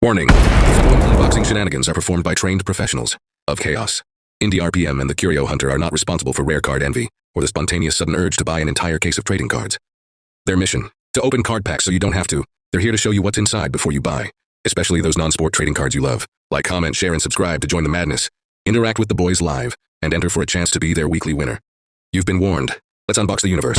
Warning. The following unboxing shenanigans are performed by trained professionals of chaos. indieRPM and the Curio Hunter are not responsible for rare card envy or the spontaneous sudden urge to buy an entire case of trading cards. Their mission: to open card packs so you don't have to. They're here to show you what's inside before you buy, especially those non-sport trading cards you love. Like, comment, share, and subscribe to join the madness. Interact with the boys live and enter for a chance to be their weekly winner. You've been warned. Let's unbox the universe.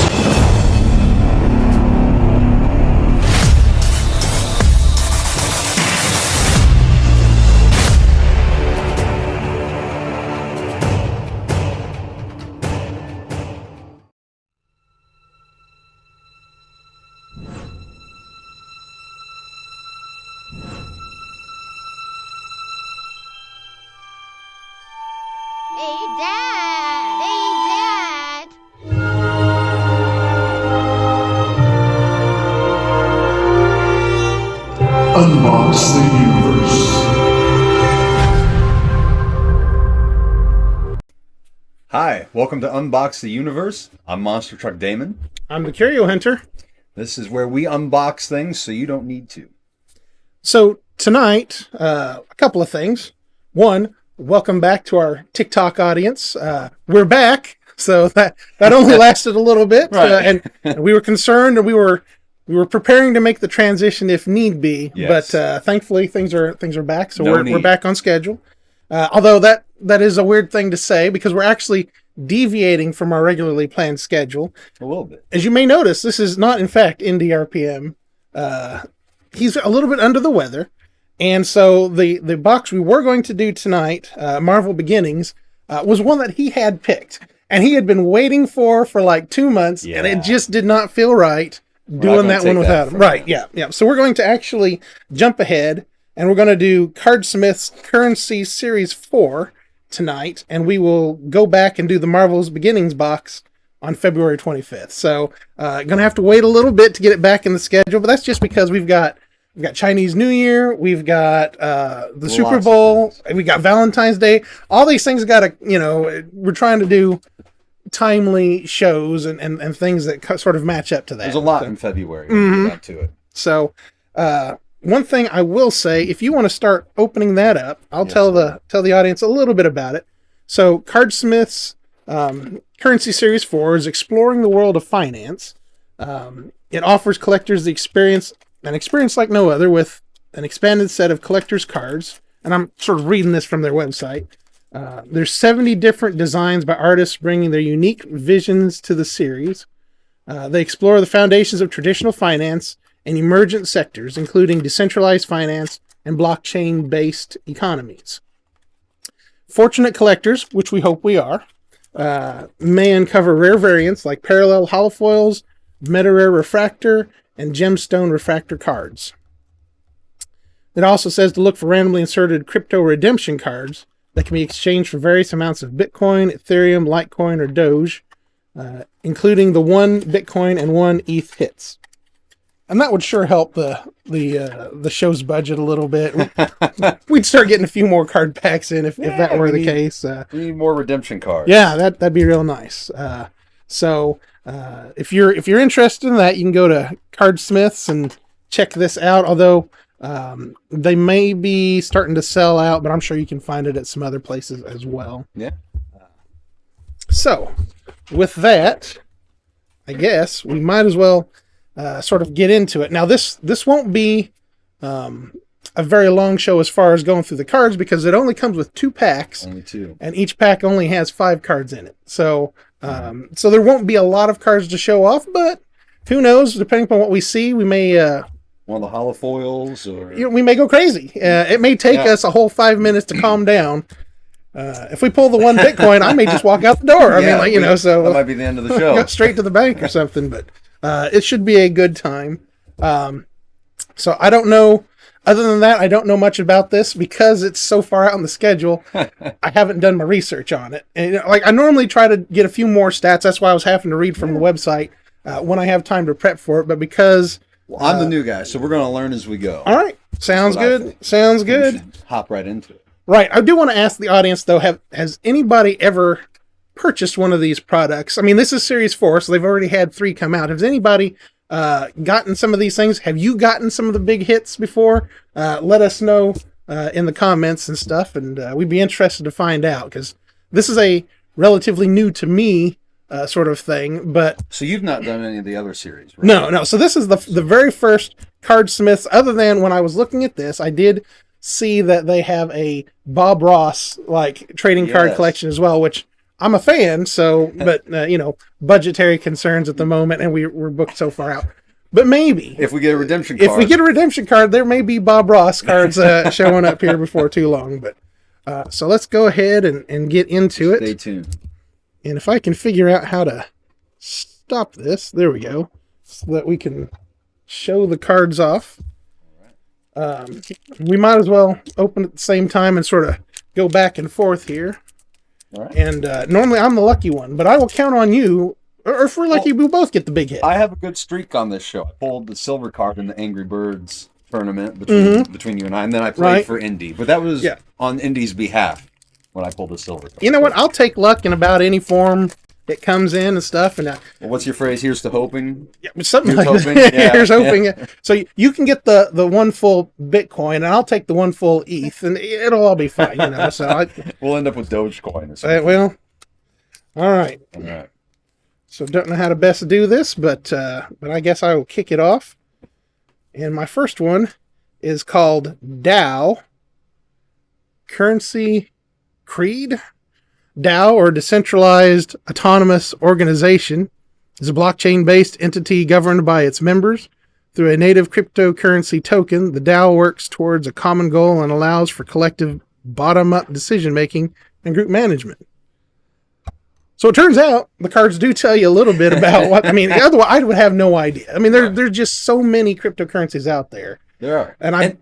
Hey, Dad! Hey, Dad! Unbox the universe. Hi, welcome to Unbox the Universe. I'm Monster Truck Damon. I'm the Curio Hunter. This is where we unbox things so you don't need to. So tonight, a couple of things. One, welcome back to our TikTok audience. We're back, so that only lasted a little bit, Right. and we were concerned, and we were preparing to make the transition if need be. Yes. But thankfully, things are back, so No we're need. back on schedule. Although that is a weird thing to say because we're actually deviating from our regularly planned schedule. A little bit. As you may notice, this is not, in fact, indieRPM. He's a little bit under the weather. And so the box we were going to do tonight, Marvel Beginnings, was one that he had picked. And he had been waiting for like 2 months, and it just did not feel right doing that one without him. Right, yeah. So we're going to actually jump ahead, and we're going to do Cardsmith's Currency Series 4 tonight, and we will go back and do the Marvel's Beginnings box on February 25th. So going to have to wait a little bit to get it back in the schedule, but that's just because we've got Chinese New Year, we've got the Super Bowl, we got Valentine's Day. All these things got to, we're trying to do timely shows and things that sort of match up to that. There's a lot in February. We'll get back to it. So, one thing I will say, if you want to start opening that up, I'll tell the audience a little bit about it. So, Cardsmith's Currency Series 4 is exploring the world of finance. It offers collectors an experience like no other with an expanded set of collector's cards. And I'm sort of reading this from their website. There's 70 different designs by artists bringing their unique visions to the series. They explore the foundations of traditional finance and emergent sectors, including decentralized finance and blockchain-based economies. Fortunate collectors, which we hope we are, may uncover rare variants like parallel holofoils, meta-rare refractor, and gemstone refractor cards. It also says to look for randomly inserted crypto redemption cards that can be exchanged for various amounts of Bitcoin, Ethereum, Litecoin, or Doge, including the 1 Bitcoin and 1 ETH hits. And that would sure help the show's budget a little bit. We'd start getting a few more card packs in if that were the case. We need more redemption cards. Yeah, that'd be real nice. So if you're interested in that, you can go to Cardsmiths and check this out. Although they may be starting to sell out, but I'm sure you can find it at some other places as well. Yeah. So with that, I guess we might as well sort of get into it. Now this won't be a very long show as far as going through the cards because it only comes with 2 packs. Only 2. And each pack only has 5 cards in it. So so there won't be a lot of cards to show off, but who knows? Depending upon what we see, we may one of the holofoils, or we may go crazy. It may take us a whole 5 minutes to calm down. If we pull the 1 Bitcoin, I may just walk out the door. I mean, so that might be the end of the show. Go straight to the bank or something. But it should be a good time. So I don't know. Other than that, I don't know much about this because it's so far out on the schedule. I haven't done my research on it. And I normally try to get a few more stats. That's why I was having to read from the website when I have time to prep for it. But because I'm the new guy, so we're going to learn as we go. All right, sounds good. Sounds good. We should hop right into it. Right. I do want to ask the audience though: has anybody ever purchased one of these products? I mean, this is Series 4, so they've already had 3 come out. Has anybody gotten some of these things? Have you gotten some of the big hits before? Let us know in the comments and stuff, and we'd be interested to find out, because this is a relatively new to me sort of thing. But So you've not done any of the other series, right? no. So this is the very first Cardsmiths. Other than when I was looking at this, I did see that they have a Bob Ross like trading card collection as well, which I'm a fan. So, but budgetary concerns at the moment, and we're booked so far out. But maybe If we get a redemption card. if we get a redemption card, there may be Bob Ross cards showing up here before too long. But so let's go ahead and get into it. Stay tuned. And if I can figure out how to stop this, there we go, so that we can show the cards off. We might as well open at the same time and sort of go back and forth here. All right. And normally I'm the lucky one, but I will count on you. Or if we're lucky, we'll both get the big hit. I have a good streak on this show. I pulled the silver card in the Angry Birds tournament between you and I, and then I played for Indy. But that was on Indy's behalf when I pulled the silver card. You know what? I'll take luck in about any form it comes in and stuff. And Well, what's your phrase? Here's to hoping. something Here's like hoping. that. Yeah. Here's hoping. So you can get the one full Bitcoin, and I'll take the one full ETH, and it'll all be fine. So We'll end up with Dogecoin or something. well, all right. All right. So don't know how to best do this, but I guess I will kick it off. And my first one is called DAO, Currency Creed. DAO, or Decentralized Autonomous Organization, is a blockchain-based entity governed by its members. Through a native cryptocurrency token, the DAO works towards a common goal and allows for collective bottom-up decision-making and group management. So it turns out the cards do tell you a little bit about what, otherwise I would have no idea. There's just so many cryptocurrencies out there. There are. And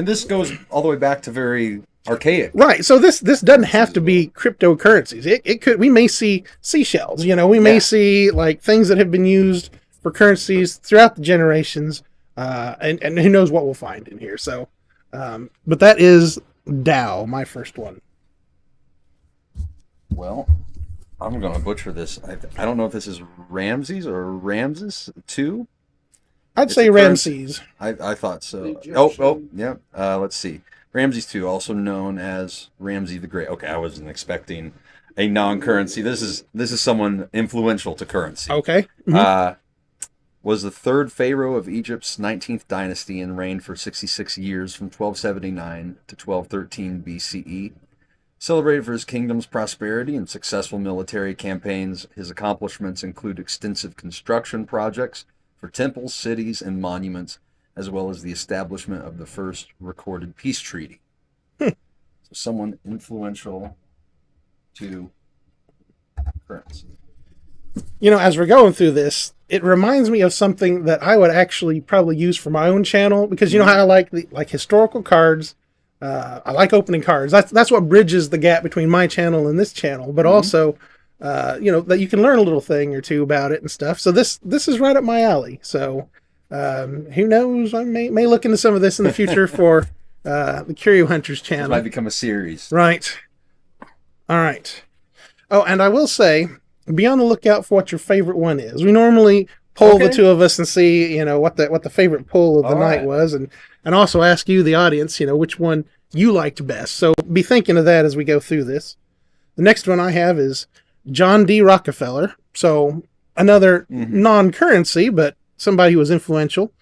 this goes all the way back to very archaic. Right. So this doesn't have to be cryptocurrencies. It could, we may see seashells, we may see like things that have been used for currencies throughout the generations, and who knows what we'll find in here. So, but that is DAO, my first one. Well, I'm going to butcher this. I don't know if this is Ramses or Ramses 2. I'd say Ramses. I thought so. Oh, yeah. Let's see. Ramses 2, also known as Ramsey the Great. Okay, I wasn't expecting a non-currency. This is someone influential to currency. Okay. Was the third pharaoh of Egypt's 19th dynasty and reigned for 66 years from 1279 to 1213 BCE. Celebrated for his kingdom's prosperity and successful military campaigns, his accomplishments include extensive construction projects for temples, cities, and monuments, as well as the establishment of the first recorded peace treaty. So someone influential to currency. As we're going through this, it reminds me of something that I would actually probably use for my own channel, because you know how I like historical cards. I like opening cards. That's what bridges the gap between my channel and this channel, but also that you can learn a little thing or two about it and stuff. So this is right up my alley. So who knows? I may look into some of this in the future for the Curio Hunters channel. It might become a series. Right. All right. Oh, and I will say, be on the lookout for what your favorite one is. We normally poll the two of us and see, what the favorite pull of the night was, and also ask you, the audience, which one you liked best. So be thinking of that as we go through this. The next one I have is John D. Rockefeller. So another non-currency, but somebody who was influential.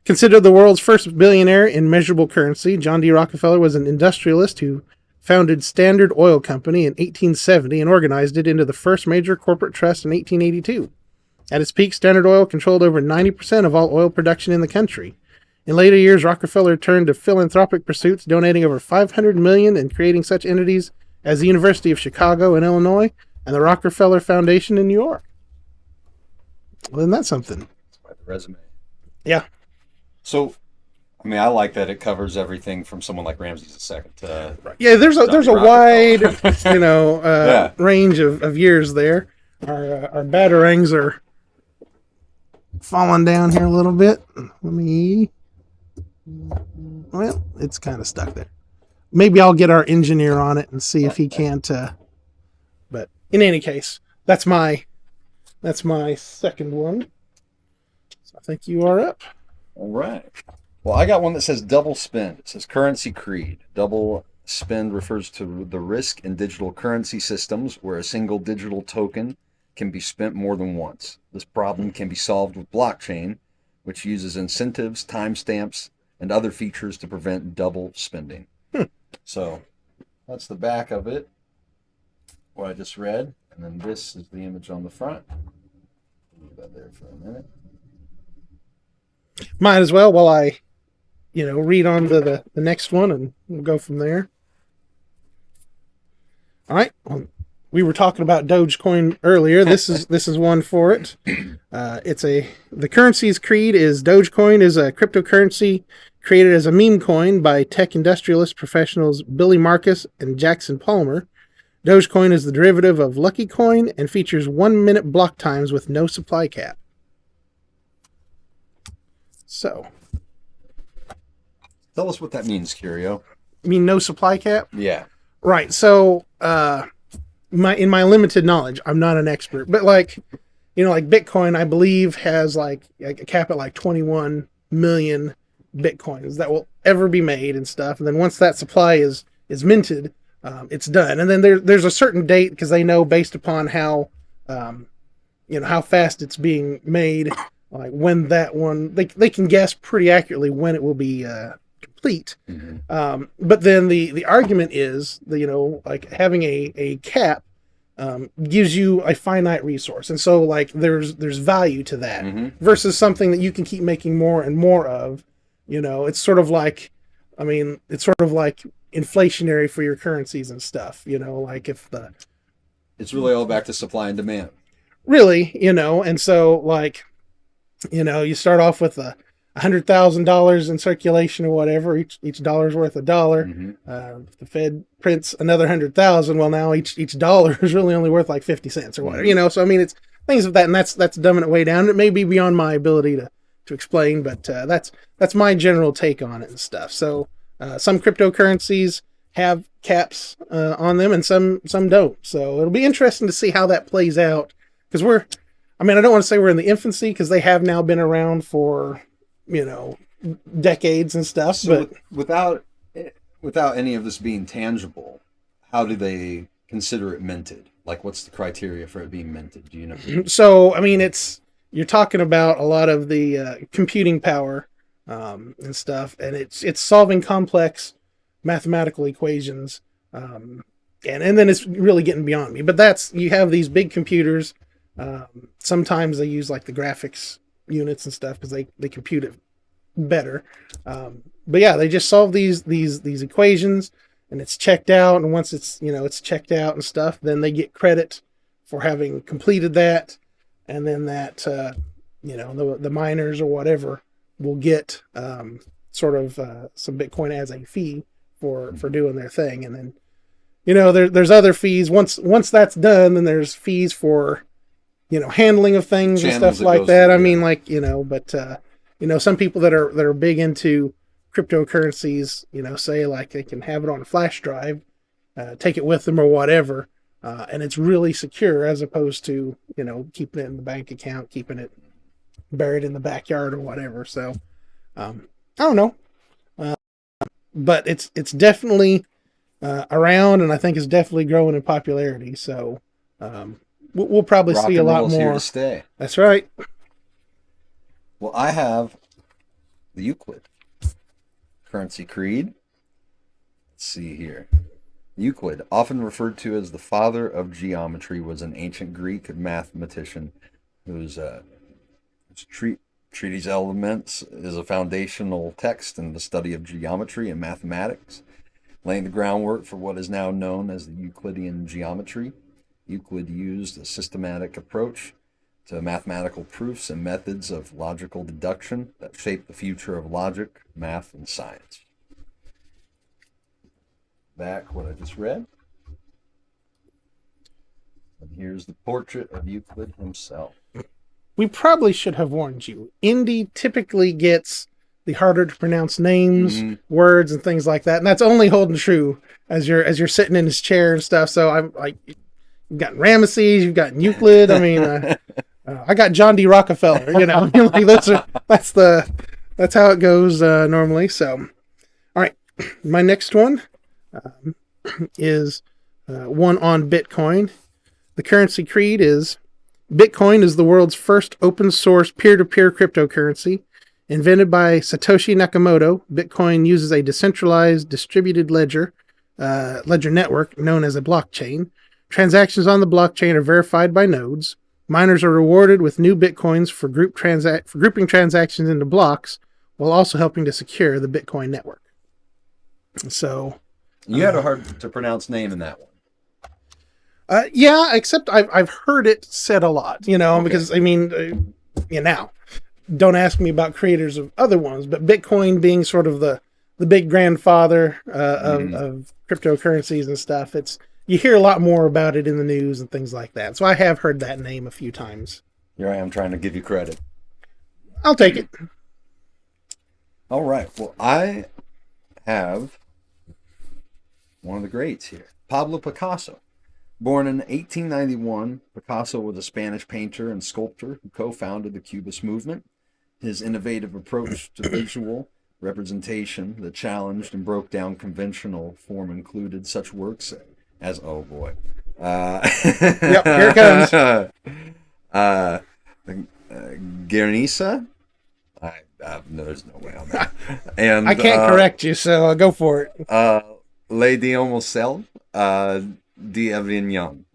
Considered the world's first billionaire in measurable currency, John D. Rockefeller was an industrialist who founded Standard Oil Company in 1870 and organized it into the first major corporate trust in 1882. At its peak, Standard Oil controlled over 90% of all oil production in the country. In later years, Rockefeller turned to philanthropic pursuits, donating over $500 million and creating such entities as the University of Chicago in Illinois and the Rockefeller Foundation in New York. Well, isn't that something? Quite the resume. Yeah. So, I like that it covers everything from someone like Ramses II to Yeah, there's a wide, Yeah. range of years there. Our batarangs are falling down here a little bit. Well, it's kind of stuck there. Maybe I'll get our engineer on it and see if he can't. But in any case, that's my second one. So I think you are up. All right. Well, I got one that says double spend. It says currency creed. Double spend refers to the risk in digital currency systems where a single digital token can be spent more than once. This problem can be solved with blockchain, which uses incentives, timestamps, and other features to prevent double spending. So that's the back of it, what I just read. And then this is the image on the front. Leave that there for a minute. Might as well while I, read on to the next one, and we'll go from there. All right. We were talking about Dogecoin earlier. This is one for it. The currency's creed is Dogecoin is a cryptocurrency created as a meme coin by tech industrialist professionals Billy Marcus and Jackson Palmer. Dogecoin is the derivative of Lucky Coin and features 1-minute block times with no supply cap. So, tell us what that means, Curio. You mean no supply cap? Yeah. Right. So, in my limited knowledge, I'm not an expert, but like Bitcoin, I believe has like a cap at like 21 million Bitcoins that will ever be made and stuff. And then once that supply is minted, it's done. And then there's a certain date because they know based upon how, how fast it's being made, like when that one, they can guess pretty accurately when it will be complete. Mm-hmm. But then the argument is that, like having a cap gives you a finite resource. And so like there's value to that versus something that you can keep making more and more of. It's sort of like, inflationary for your currencies and stuff, like it's really all back to supply and demand. Really, and so like, you start off with $100,000 in circulation or whatever, each dollar's worth $1. Mm-hmm. If the Fed prints another 100,000, well now each dollar is really only worth like 50 cents or whatever, so I mean it's things of that, and that's dumbing it way down. It may be beyond my ability to explain, but that's my general take on it and stuff. So some cryptocurrencies have caps on them and some don't. So it'll be interesting to see how that plays out, because I don't want to say we're in the infancy because they have now been around for, decades and stuff. So but without any of this being tangible, how do they consider it minted? Like, what's the criteria for it being minted? Do you know? So, you're talking about a lot of the computing power and stuff, and it's solving complex mathematical equations, and then it's really getting beyond me. But you have these big computers. Sometimes they use like the graphics units and stuff because they compute it better. But yeah, they just solve these equations, and it's checked out. And once it's checked out and stuff, then they get credit for having completed that. And then that, the miners or whatever will get some Bitcoin as a fee for doing their thing. And then, there's other fees. Once that's done, then there's fees for, handling of things and stuff like that. Some people that are big into cryptocurrencies, say like they can have it on a flash drive, take it with them or whatever. And it's really secure as opposed to, keeping it in the bank account, keeping it buried in the backyard or whatever. So, I don't know. But it's definitely around, and I think it's definitely growing in popularity. So, we'll probably see a lot more. Here to stay. That's right. Well, I have the Euclid currency creed. Let's see here. Euclid, often referred to as the father of geometry, was an ancient Greek mathematician whose treatise Elements is a foundational text in the study of geometry and mathematics, laying the groundwork for what is now known as the Euclidean geometry. Euclid used a systematic approach to mathematical proofs and methods of logical deduction that shaped the future of logic, math, and science. Back what I just read. And here's the portrait of Euclid himself. We probably should have warned you. Indie typically gets the harder to pronounce names, words, and things like that, and that's only holding true as you're sitting in his chair and stuff. So I'm like, you've got Ramesses, you've got Euclid. I got John D. Rockefeller. You know, like that's how it goes normally. So, all right, my next one is one on Bitcoin. The currency creed is Bitcoin is the world's first open source peer-to-peer cryptocurrency. Invented by Satoshi Nakamoto, Bitcoin uses a decentralized distributed ledger network known as a blockchain. Transactions on the blockchain are verified by nodes. Miners are rewarded with new Bitcoins for grouping transactions into blocks, while also helping to secure the Bitcoin network. So, you had a hard to pronounce name in that one. Yeah, except I've heard it said a lot, you know, because I mean, now, don't ask me about creators of other ones, but Bitcoin being sort of the big grandfather of cryptocurrencies and stuff, you hear a lot more about it in the news and things like that. So I have heard that name a few times. Here I am trying to give you credit. I'll take it. All right. Well, I have one of the greats here, Pablo Picasso. Born in 1891, Picasso was a Spanish painter and sculptor who co-founded the Cubist movement. His innovative approach to visual representation that challenged and broke down conventional form included such works as, oh boy. Yep, here it comes. Guernica? No, there's no way on that. And I can't correct you, so go for it. Les Diomocel, d'Avignon.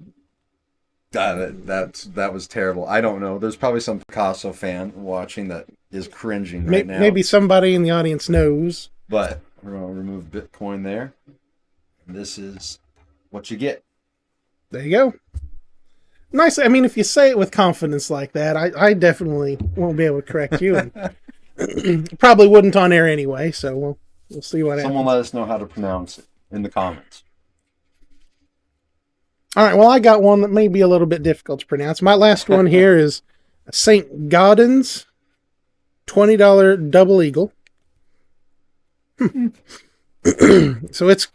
That was terrible. I don't know. There's probably some Picasso fan watching that is cringing right now. Maybe somebody in the audience knows. But we're going to remove Bitcoin there. And this is what you get. There you go. Nice. I mean, if you say it with confidence like that, I definitely won't be able to correct you. And probably wouldn't on air anyway, so we'll see what happens. Someone let us know how to pronounce it in the comments. All right, well, I got one that may be a little bit difficult to pronounce. My last one here is St. Gaudens $20 double eagle. So its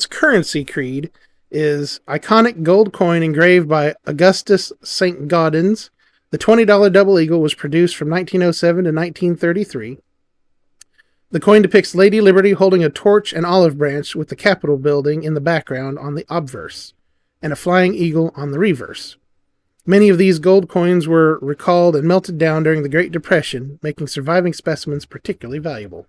currency creed is iconic gold coin engraved by Augustus St. Gaudens. The $20 double eagle was produced from 1907 to 1933. The coin depicts Lady Liberty holding a torch and olive branch with the Capitol building in the background on the obverse, and a flying eagle on the reverse. Many of these gold coins were recalled and melted down during the Great Depression, making surviving specimens particularly valuable.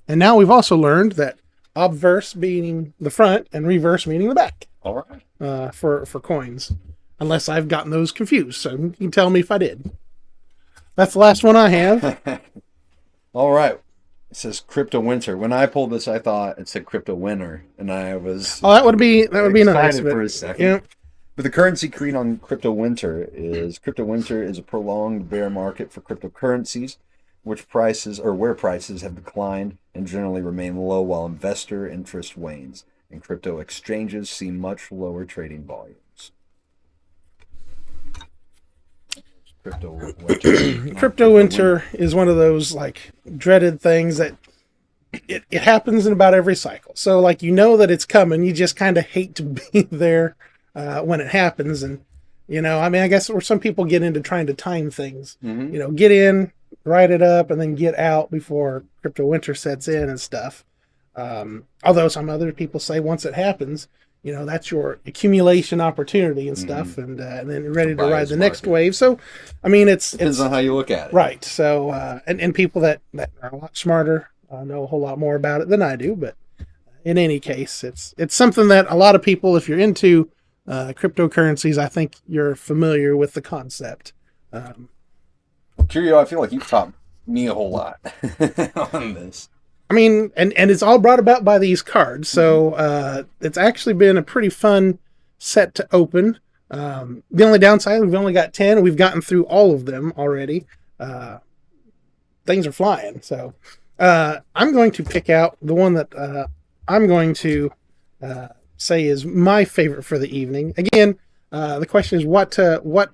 And now we've also learned that obverse meaning the front and reverse meaning the back. All right. For coins. Unless I've gotten those confused, so you can tell me if I did. That's the last one I have. All right. It says Crypto Winter. When I pulled this, I thought it said Crypto Winner, and I was that would be nice. For a second. Yeah. But the currency creed on Crypto Winter is a prolonged bear market for cryptocurrencies, where prices have declined and generally remain low while investor interest wanes, and crypto exchanges see much lower trading volumes. Crypto Winter is one of those like dreaded things that it happens in about every cycle. So like that it's coming, you just kind of hate to be there when it happens. And I guess where some people get into trying to time things, get in, write it up, and then get out before Crypto Winter sets in and stuff. Although some other people say once it happens, that's your accumulation opportunity and stuff, and then you're ready to ride the next wave. So, I mean, depends on how you look at it, right? So, and people that are a lot smarter know a whole lot more about it than I do. But in any case, it's something that a lot of people, if you're into cryptocurrencies, I think you're familiar with the concept. Curio, I feel like you've taught me a whole lot on this. I mean, and it's all brought about by these cards. So it's actually been a pretty fun set to open. The only downside, we've only got 10. We've gotten through all of them already. Things are flying. So I'm going to pick out the one that I'm going to say is my favorite for the evening. Again, the question is what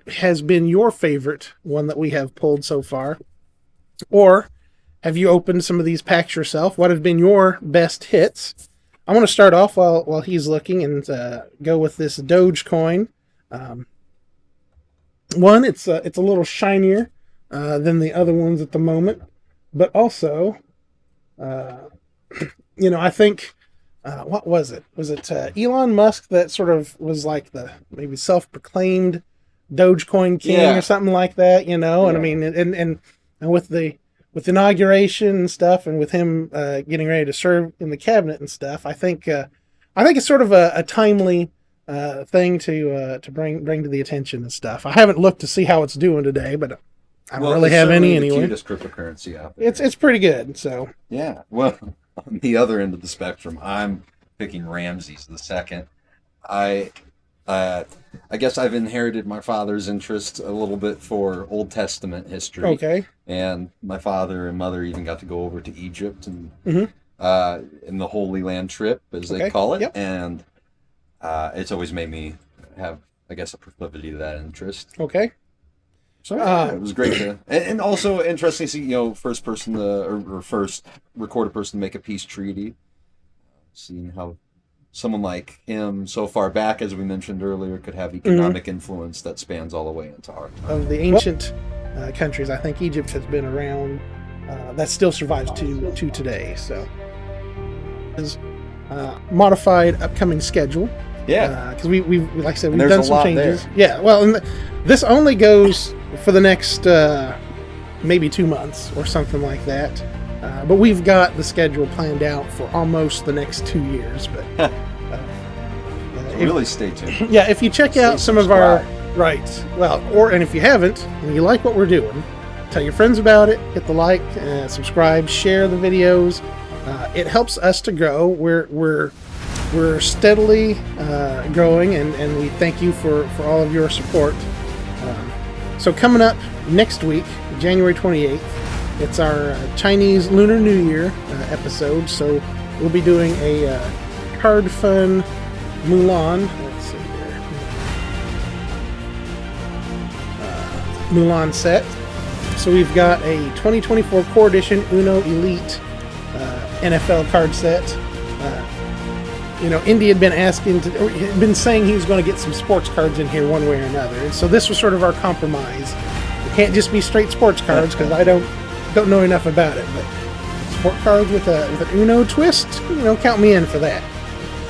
has been your favorite one that we have pulled so far? Or have you opened some of these packs yourself? What have been your best hits? I want to start off while he's looking and go with this Dogecoin. one, it's a little shinier than the other ones at the moment, but also, I think, what was it? Was it Elon Musk that sort of was like the maybe self-proclaimed Dogecoin king or something like that, And I mean, and with the inauguration and stuff, and with him getting ready to serve in the cabinet and stuff, I think it's sort of a timely thing to bring to the attention and stuff. I haven't looked to see how it's doing today, but I don't really have any anyway. Cutest cryptocurrency out there. It's pretty good. So yeah. Well, on the other end of the spectrum, I'm picking Ramses II. I guess I've inherited my father's interest a little bit for Old Testament history. Okay. And my father and mother even got to go over to Egypt and in the Holy Land trip, as they call it. Yep. And it's always made me have, I guess, a proclivity to that interest. Okay. So it was great to, and also interesting to see, first person or first recorded person to make a peace treaty. Seeing how someone like him, so far back as we mentioned earlier, could have economic influence that spans all the way into our time. Of the ancient countries, I think Egypt has been around. That still survives to today. So, modified upcoming schedule. Yeah, because we like I said, we've done some changes. There. Yeah, well, and this only goes for the next maybe 2 months or something like that. But we've got the schedule planned out for almost the next 2 years. But really stay tuned. Yeah, if you check out some of our and if you haven't and you like what we're doing, tell your friends about it. Hit the like, subscribe, share the videos. It helps us to grow. We're steadily growing, and we thank you for all of your support. So coming up next week, January 28th, it's our Chinese Lunar New Year episode. So we'll be doing a card fun Mulan. Let's see here. Mulan set. So we've got a 2024 Core Edition Uno Elite NFL card set. Indy had been saying he was going to get some sports cards in here one way or another. And so this was sort of our compromise. It can't just be straight sports cards because I don't know enough about it. But sport cards with an Uno twist, count me in for that.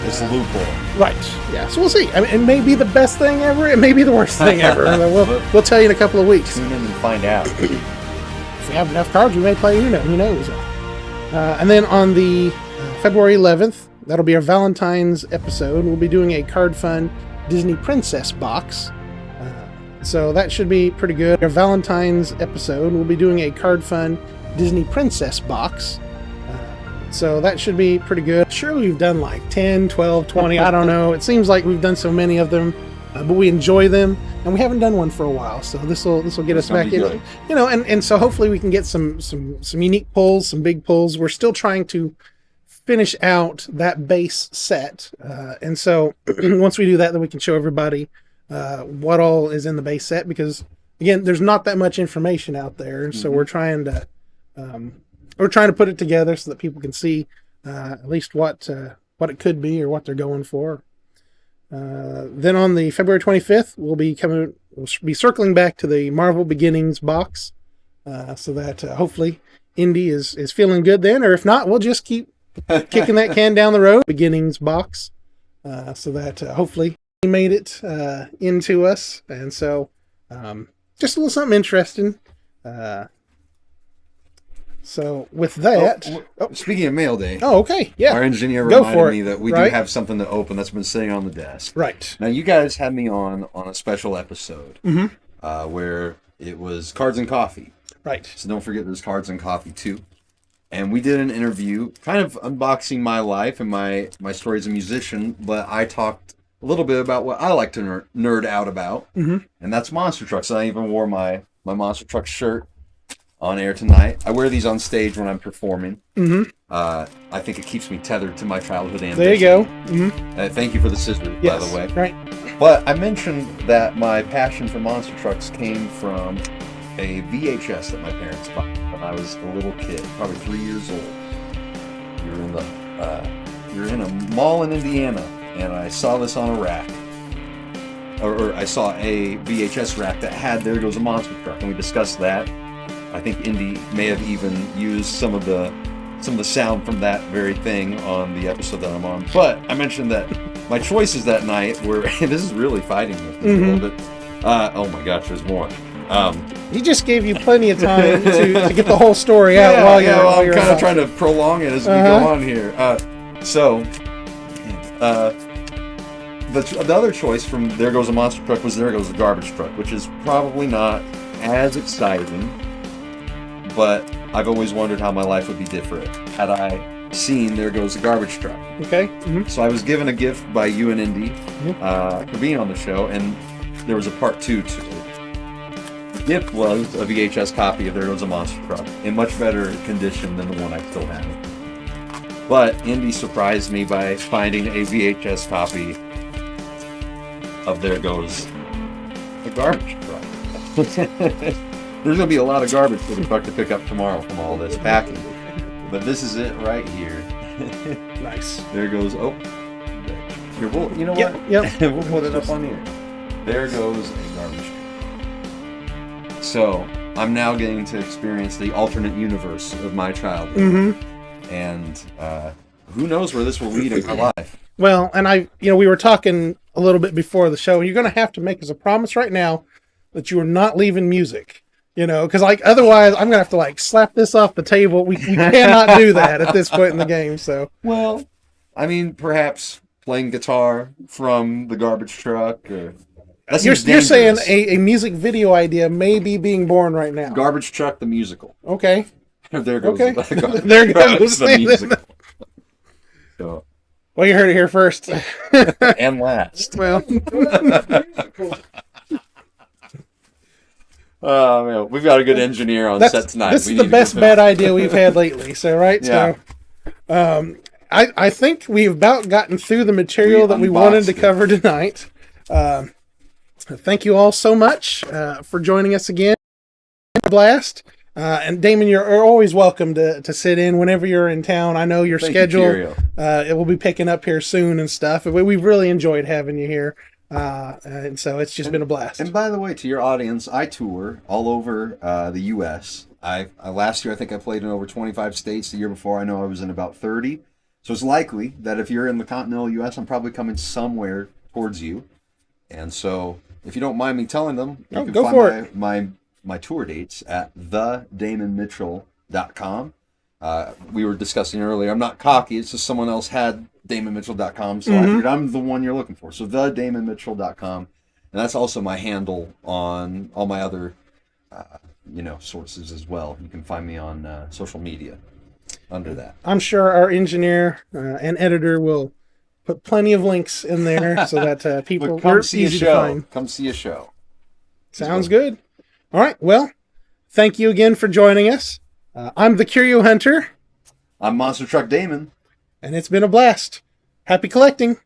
It's a loophole. Right. Yeah. So we'll see. I mean, it may be the best thing ever. It may be the worst thing ever. We'll tell you in a couple of weeks. Tune in and find out. If we have enough cards, we may play Uno. Who knows? And then on the February 11th, that'll be our Valentine's episode. We'll be doing a Card Fun Disney Princess box. So that should be pretty good. Our Valentine's episode, we'll be doing a Card Fun Disney Princess box. So that should be pretty good. Surely we've done like 10, 12, 20, I don't know. It seems like we've done so many of them, but we enjoy them, and we haven't done one for a while. So this will get us back in. And so hopefully we can get some unique pulls, some big pulls. We're still trying to finish out that base set, and so once we do that, then we can show everybody what all is in the base set, because again, there's not that much information out there. So we're trying to put it together so that people can see at least what it could be or what they're going for. Then on the February 25th, we'll be circling back to the Marvel Beginnings box, so that hopefully Indy is feeling good then, or if not, we'll just keep kicking that can down the road. Beginnings box, so that hopefully he made it into us, and so just a little something interesting. So with that, speaking of mail day, okay, yeah, our engineer reminded me that we do have something to open that's been sitting on the desk. Right now, you guys had me on a special episode where it was cards and coffee. Right. So don't forget, there's cards and coffee too. And we did an interview, kind of unboxing my life and my story as a musician, but I talked a little bit about what I like to nerd out about, and that's Monster Trucks. I even wore my Monster Truck shirt on air tonight. I wear these on stage when I'm performing. I think it keeps me tethered to my childhood ambition. There you go. Thank you for the scissors, by the way. Right. But I mentioned that my passion for Monster Trucks came from a VHS that my parents bought when I was a little kid, probably 3 years old. We were in a mall in Indiana, and I saw this on a rack. or I saw a VHS rack that had There Goes a Monster Truck, and we discussed that. I think Indy may have even used some of the sound from that very thing on the episode that I'm on. But I mentioned that my choices that night were this is really fighting with me a little bit. Oh my gosh, there's more. He just gave you plenty of time to get the whole story out while you're I'm kind of trying to prolong it as we go on here. The other choice from There Goes a Monster Truck was There Goes a Garbage Truck, which is probably not as exciting, but I've always wondered how my life would be different had I seen There Goes a Garbage Truck. Okay. So I was given a gift by you and Indy for being on the show, and there was a part 2 to it. The gift was a VHS copy of There Goes a Monster Truck in much better condition than the one I still have. But Indy surprised me by finding a VHS copy of There Goes a Garbage Truck. There's going to be a lot of garbage for the truck to pick up tomorrow from all this packing. But this is it right here. Nice. There goes, here, you know what? Yep. We'll put it up on here. There goes a garbage truck. So, I'm now getting to experience the alternate universe of my childhood. And who knows where this will lead in my life. Well, and we were talking a little bit before the show. You're going to have to make us a promise right now that you are not leaving music. Because otherwise I'm going to have to slap this off the table. We cannot do that at this point in the game. So, well, I mean, perhaps playing guitar from the garbage truck. Or you're saying a music video idea may be being born right now. Garbage Truck the musical. Okay. There goes the there goes the musical. So. Well, you heard it here first. And last. Well. Oh man, we've got a good engineer on set tonight. This is the best bad idea we've had lately. So right, yeah. So I think we've about gotten through the material that we wanted to cover tonight. Thank you all so much for joining us again. Blast. And Damon, you're always welcome to sit in whenever you're in town. I know your schedule it will be picking up here soon and stuff. We've really enjoyed having you here. And so it's just been a blast. And by the way, to your audience, I tour all over the U.S. Last year, I think I played in over 25 states. The year before, I know I was in about 30. So it's likely that if you're in the continental U.S., I'm probably coming somewhere towards you. And so if you don't mind me telling them, you can find my tour dates at thematic.com. We were discussing earlier, I'm not cocky, it's just someone else had damonmitchell.com, so I figured I'm the one you're looking for. So thematic.com, and that's also my handle on all my other sources as well. You can find me on social media under that. I'm sure our engineer and editor will put plenty of links in there so that people come see easy a show. To find. Come see a show. Sounds good. All right, well, thank you again for joining us. I'm the Curio Hunter. I'm Monster Truck Damon. And it's been a blast. Happy collecting.